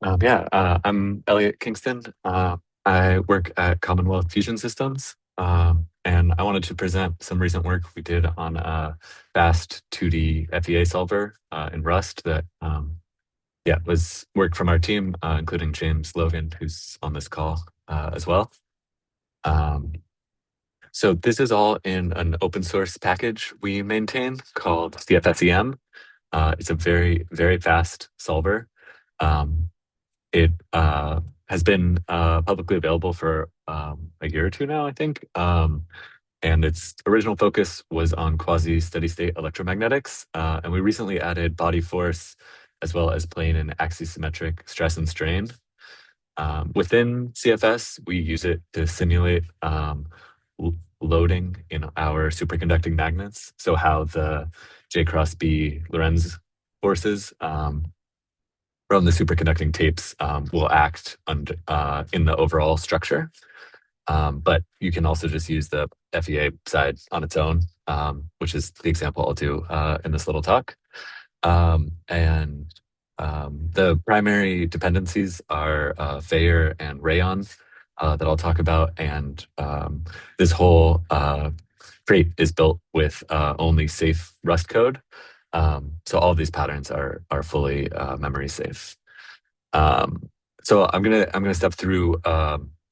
I'm Elliott Kingston. I work at Commonwealth Fusion Systems, and I wanted to present some recent work we did on a fast 2D FEA solver in Rust that was work from our team, including James Logan, who's on this call as well. Um, so this is all in an open source package we maintain called CFSEM. It's a very, very fast solver. Um, It has been publicly available for a year or two now, I think. And its original focus was on quasi-steady state electromagnetics. And we recently added body force as well as plane and axisymmetric stress and strain. Within CFS, we use it to simulate loading in our superconducting magnets. So how the J cross B Lorentz forces from the superconducting tapes will act in the overall structure. But you can also just use the FEA side on its own, which is the example I'll do in this little talk. And the primary dependencies are Fayer and Rayon that I'll talk about. And this whole crate is built with only safe Rust code. So all of these patterns are fully memory safe. So I'm gonna step through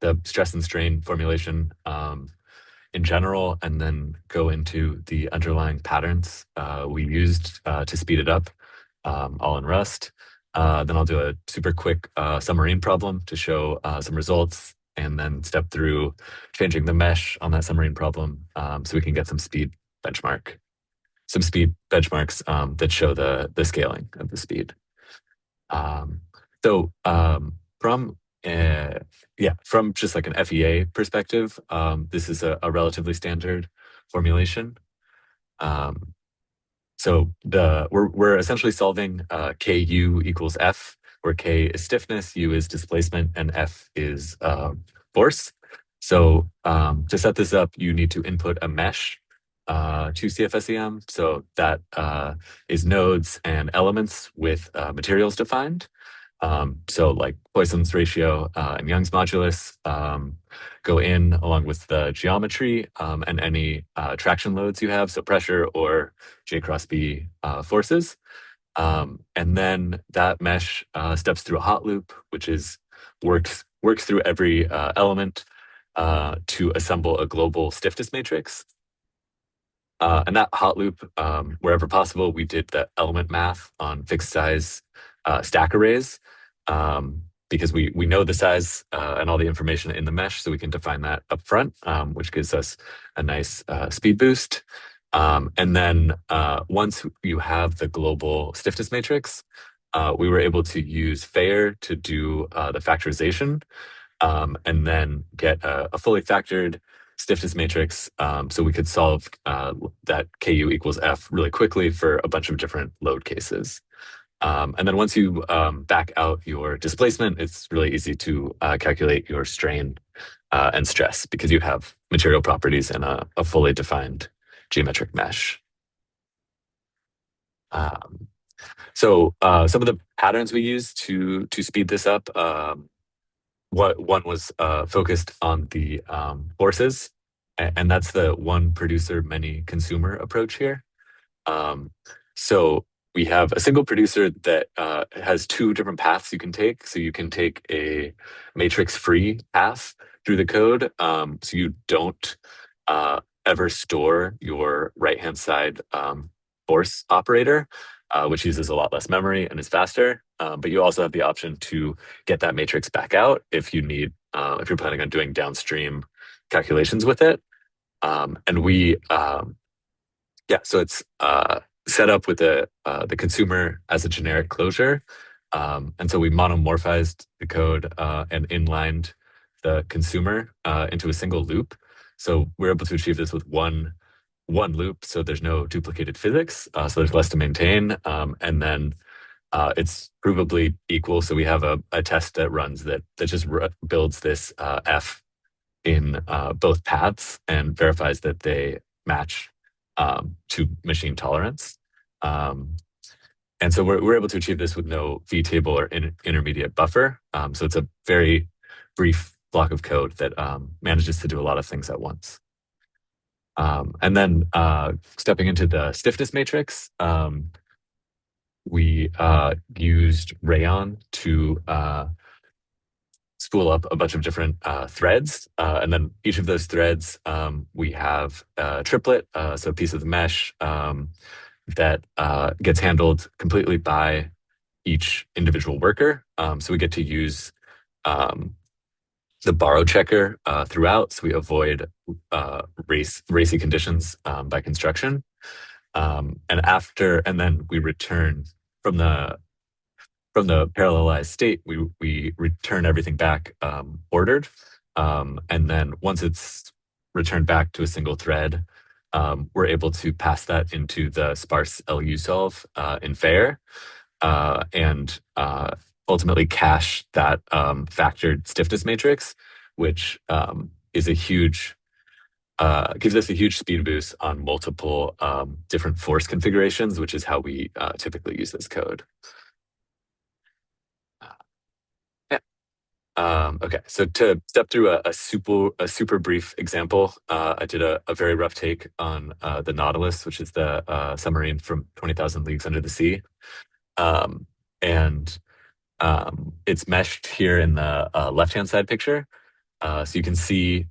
the stress and strain formulation in general, and then go into the underlying patterns we used to speed it up, all in Rust. Then I'll do a super quick submarine problem to show some results, and then step through changing the mesh on that submarine problem so we can get some speed benchmarks that show the scaling of the speed. Um, so from from just like an FEA perspective, this is a relatively standard formulation. Um, so we're essentially solving Ku equals F, where K is stiffness, U is displacement, and F is force. So to set this up, you need to input a mesh to CFSEM. So that is nodes and elements with materials defined. So like Poisson's ratio and Young's modulus go in along with the geometry and any traction loads you have, so pressure or J cross B forces. And then that mesh steps through a hot loop, which is works through every element to assemble a global stiffness matrix. And that hot loop, wherever possible, we did the element math on fixed size stack arrays because we know the size and all the information in the mesh, so we can define that up front, which gives us a nice speed boost. And then once you have the global stiffness matrix, we were able to use Fayer to do the factorization and then get a fully factored stiffness matrix so we could solve that Ku equals F really quickly for a bunch of different load cases. And then once you back out your displacement, it's really easy to calculate your strain and stress because you have material properties in a fully defined geometric mesh. So some of the patterns we use to speed this up, one was focused on the forces, and that's the one producer, many consumer approach here. So we have a single producer that has two different paths you can take. So you can take a matrix-free path through the code, so you don't ever store your right-hand side force operator, which uses a lot less memory and is faster. But you also have the option to get that matrix back out if you need, if you're planning on doing downstream calculations with it. And we, so it's set up with the consumer as a generic closure. And so we monomorphized the code and inlined the consumer into a single loop. So we're able to achieve this with one loop, so there's no duplicated physics, so there's less to maintain. And then it's provably equal, so we have a test that runs that just builds this F in both paths and verifies that they match to machine tolerance. And And so we're able to achieve this with no vtable or intermediate buffer. So it's a very brief block of code that manages to do a lot of things at once. And then stepping into the stiffness matrix, we used Rayon to spool up a bunch of different threads. And then each of those threads, we have a triplet, so a piece of the mesh that gets handled completely by each individual worker. So we get to use the borrow checker throughout, so we avoid racy conditions by construction. And then we return from the parallelized state, we return everything back ordered. And then once it's returned back to a single thread, we're able to pass that into the sparse LU solve in Fair, and ultimately cache that factored stiffness matrix, which is a huge gives us a huge speed boost on multiple different force configurations, which is how we typically use this code. Yeah. Okay, so to step through a super brief example, I did a very rough take on the Nautilus, which is the submarine from 20,000 Leagues Under the Sea. And it's meshed here in the left-hand side picture. So you can see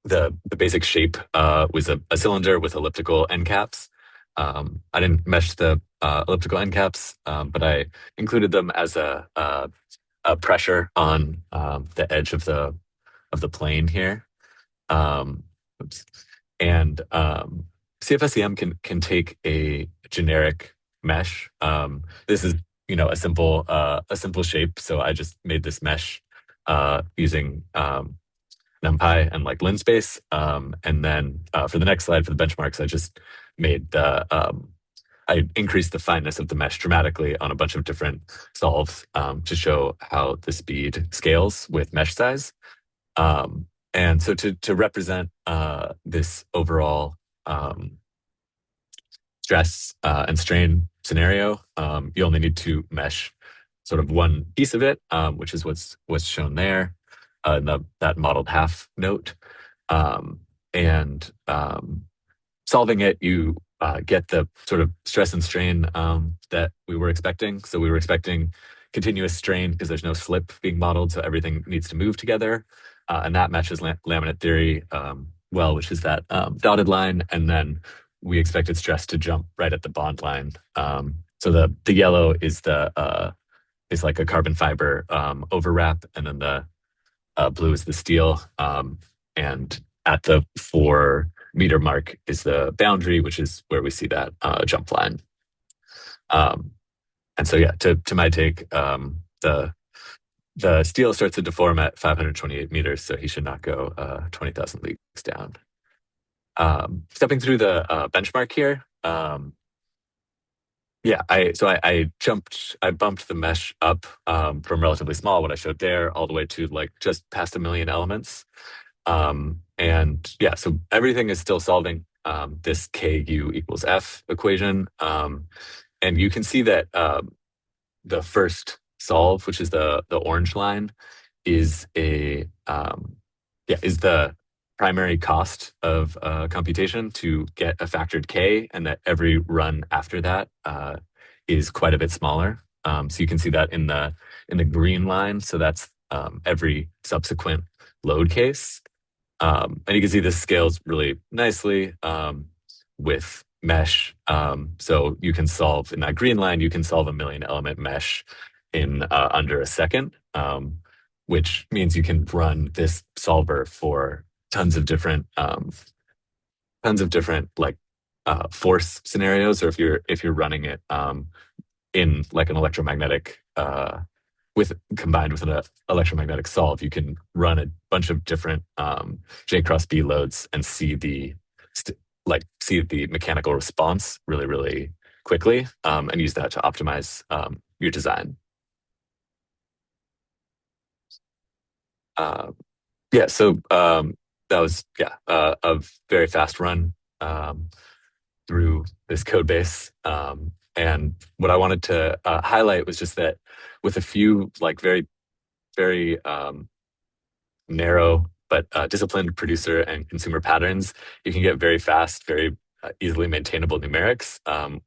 the basic shape was a cylinder with elliptical end caps. I didn't mesh the elliptical end caps, but I included them as a pressure on the edge of the plane here. Oops. And CFSEM can take a generic mesh. This is a simple shape, so I just made this mesh using NumPy and like linspace. And then for the next slide, for the benchmarks, I just made I increased the fineness of the mesh dramatically on a bunch of different solves to show how the speed scales with mesh size. And so to represent this overall stress and strain scenario, you only need to mesh sort of one piece of it, which is what's shown there in that modeled half note. And solving it, you get the sort of stress and strain that we were expecting. So we were expecting continuous strain because there's no slip being modeled, so everything needs to move together. And that matches laminate theory well, which is that dotted line. And then we expected stress to jump right at the bond line. So the yellow is is like a carbon fiber overwrap, and then the blue is the steel. And at the 4-meter mark is the boundary, which is where we see that jump line. And so yeah, to my take, the steel starts to deform at 528 meters, so he should not go 20,000 leagues down. Stepping through the benchmark here, yeah, I bumped the mesh up from relatively small, what I showed there, all the way to like just past 1 million elements. And yeah, so everything is still solving this KU equals F equation. And you can see that the first solve, which is the orange line, is the primary cost of computation to get a factored K, and that every run after that is quite a bit smaller. So you can see that in the green line. So that's every subsequent load case. And you can see this scales really nicely with mesh. So you can solve in that green line, you can solve a 1 million element mesh in under a second, which means you can run this solver for tons of different like force scenarios, or if you're running it in like an electromagnetic combined with an electromagnetic solve, you can run a bunch of different J cross B loads and see the mechanical response really, really quickly, and use that to optimize your design. Yeah, so that was a very fast run through this code base. And what I wanted to highlight was just that with a few like very narrow but disciplined producer and consumer patterns, you can get very fast, very easily maintainable numerics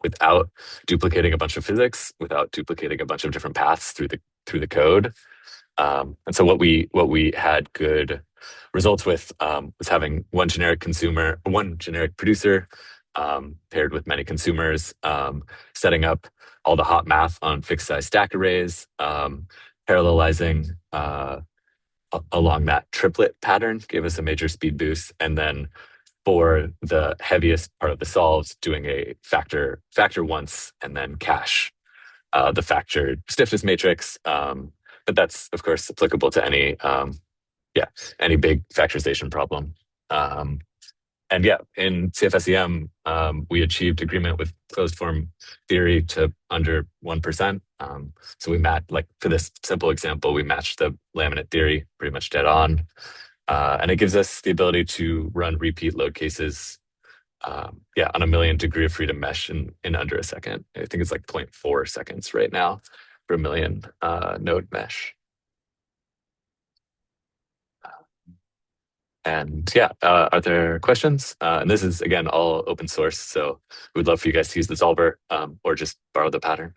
without duplicating a bunch of physics, without duplicating a bunch of different paths through the code. And so what we had good results with was having one generic consumer, one generic producer paired with many consumers, setting up all the hot math on fixed size stack arrays, parallelizing along that triplet pattern gave us a major speed boost. And then for the heaviest part of the solves, doing a factor once and then cache the factor stiffness matrix. But that's of course applicable to yeah, any big factorization problem. And yeah, in CFSEM, we achieved agreement with closed form theory to under 1%. So we like for this simple example, we matched the laminate theory pretty much dead on. And it gives us the ability to run repeat load cases, yeah, on a million degree of freedom mesh in under a second. I think it's like 0.4 seconds right now for a million node mesh. And yeah, are there questions? And this is, again, all open source. So we'd love for you guys to use the solver or just borrow the pattern.